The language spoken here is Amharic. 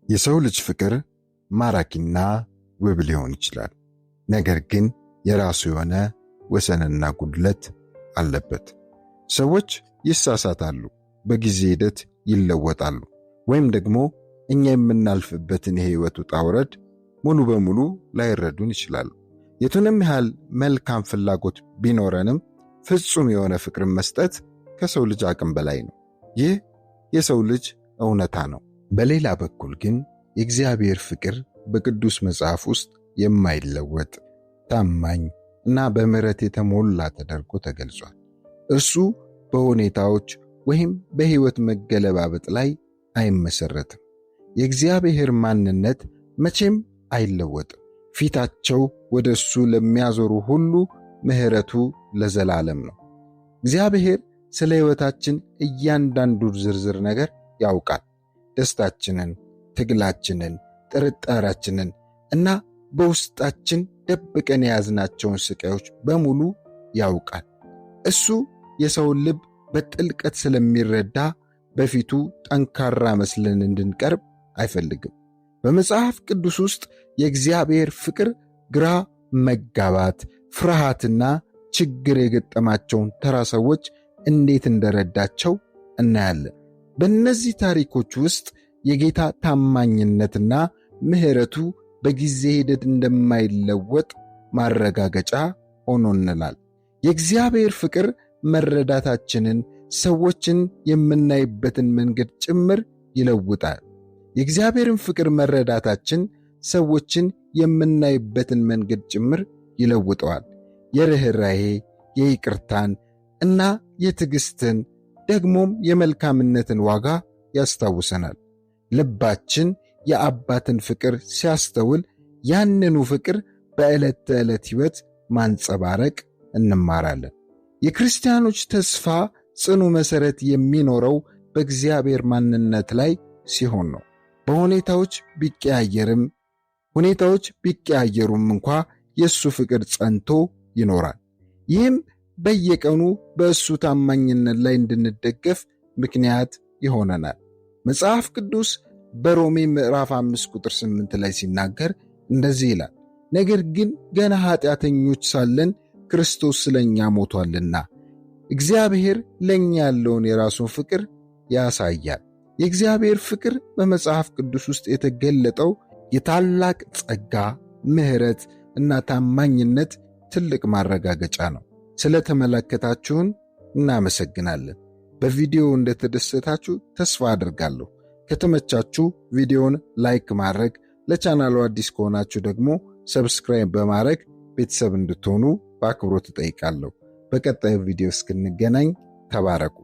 የሰው ልጅ ፍቅር ማራኪና ውብ ሊሆን ይችላል። ነገር ግን የራሱ የሆነ ወሰንና ጉድለት አለበት። ሰዎች ይሳሳታሉ፣ በጊዜ ሂደት ይለወጣሉ፣ ወይም ደግሞ እኛ የምናልፍበትን የህይወት ውጣ ውረድ ሙሉ በሙሉ ላይረዱን ይችላሉ። የቱንም ያህል መልካም ፍላጎት ቢኖረንም ፍጹም የሆነ ፍቅርን መስጠት ከሰው ልጅ አቅም በላይ ነው። ይህ የሰው ልጅ እውነታ ነው። በሌላ በኩል ግን የእግዚአብሔር ፍቅር በቅዱስ መጽሐፍ ውስጥ የማይለወጥ ታማኝ እና በምሕረት የተሞላ ተደርጎ ተገልጿል። እርሱ በሁኔታዎች ወይም በሕይወት መገለባበጥ ላይ አይመሰረትም። የእግዚአብሔር ማንነት መቼም አይለወጥም። ፊታቸው ወደ እሱ ለሚያዞሩ ሁሉ ምሕረቱ ለዘላለም ነው። እግዚአብሔር ስለ ሕይወታችን እያንዳንዱ ዝርዝር ነገር ያውቃል። ደስታችንን፣ ትግላችንን፣ ጥርጣሬያችንን እና በውስጣችን ደብቀን የያዝናቸውን ስቃዮች በሙሉ ያውቃል። እሱ የሰውን ልብ በጥልቀት ስለሚረዳ በፊቱ ጠንካራ መስለን እንድንቀርብ አይፈልግም። በመጽሐፍ ቅዱስ ውስጥ የእግዚአብሔር ፍቅር ግራ መጋባት፣ ፍርሃትና ችግር የገጠማቸውን ተራ ሰዎች እንዴት እንደረዳቸው እናያለን። በእነዚህ ታሪኮች ውስጥ የጌታ ታማኝነትና ምሕረቱ በጊዜ ሂደት እንደማይለወጥ ማረጋገጫ ሆኖልናል። የእግዚአብሔር ፍቅር መረዳታችንን፣ ሰዎችን የምናይበትን መንገድ ጭምር ይለውጣል። የእግዚአብሔርን ፍቅር መረዳታችን ሰዎችን የምናይበትን መንገድ ጭምር ይለውጠዋል። የርኅራኄ፣ የይቅርታን እና የትዕግሥትን ደግሞም የመልካምነትን ዋጋ ያስታውሰናል። ልባችን የአባትን ፍቅር ሲያስተውል ያንኑ ፍቅር በዕለት ተዕለት ሕይወት ማንጸባረቅ እንማራለን። የክርስቲያኖች ተስፋ ጽኑ መሠረት የሚኖረው በእግዚአብሔር ማንነት ላይ ሲሆን ነው። ሁኔታዎች ቢቀያየሩም እንኳ የእሱ ፍቅር ጸንቶ ይኖራል። ይህም በየቀኑ በእሱ ታማኝነት ላይ እንድንደገፍ ምክንያት ይሆነናል። መጽሐፍ ቅዱስ በሮሜ ምዕራፍ 5 ቁጥር 8 ላይ ሲናገር እንደዚህ ይላል፣ ነገር ግን ገና ኃጢአተኞች ሳለን ክርስቶስ ስለኛ ሞቷልና። እግዚአብሔር ለኛ ያለውን የራሱን ፍቅር ያሳያል። የእግዚአብሔር ፍቅር በመጽሐፍ ቅዱስ ውስጥ የተገለጠው የታላቅ ጸጋ፣ ምሕረት እና ታማኝነት ትልቅ ማረጋገጫ ነው። ስለተመለከታችሁን እናመሰግናለን። በቪዲዮ እንደተደሰታችሁ ተስፋ አድርጋለሁ። ከተመቻችሁ ቪዲዮውን ላይክ ማድረግ፣ ለቻናሉ አዲስ ከሆናችሁ ደግሞ ሰብስክራይብ በማድረግ ቤተሰብ እንድትሆኑ በአክብሮት እጠይቃለሁ። በቀጣዩ ቪዲዮ እስክንገናኝ ተባረኩ።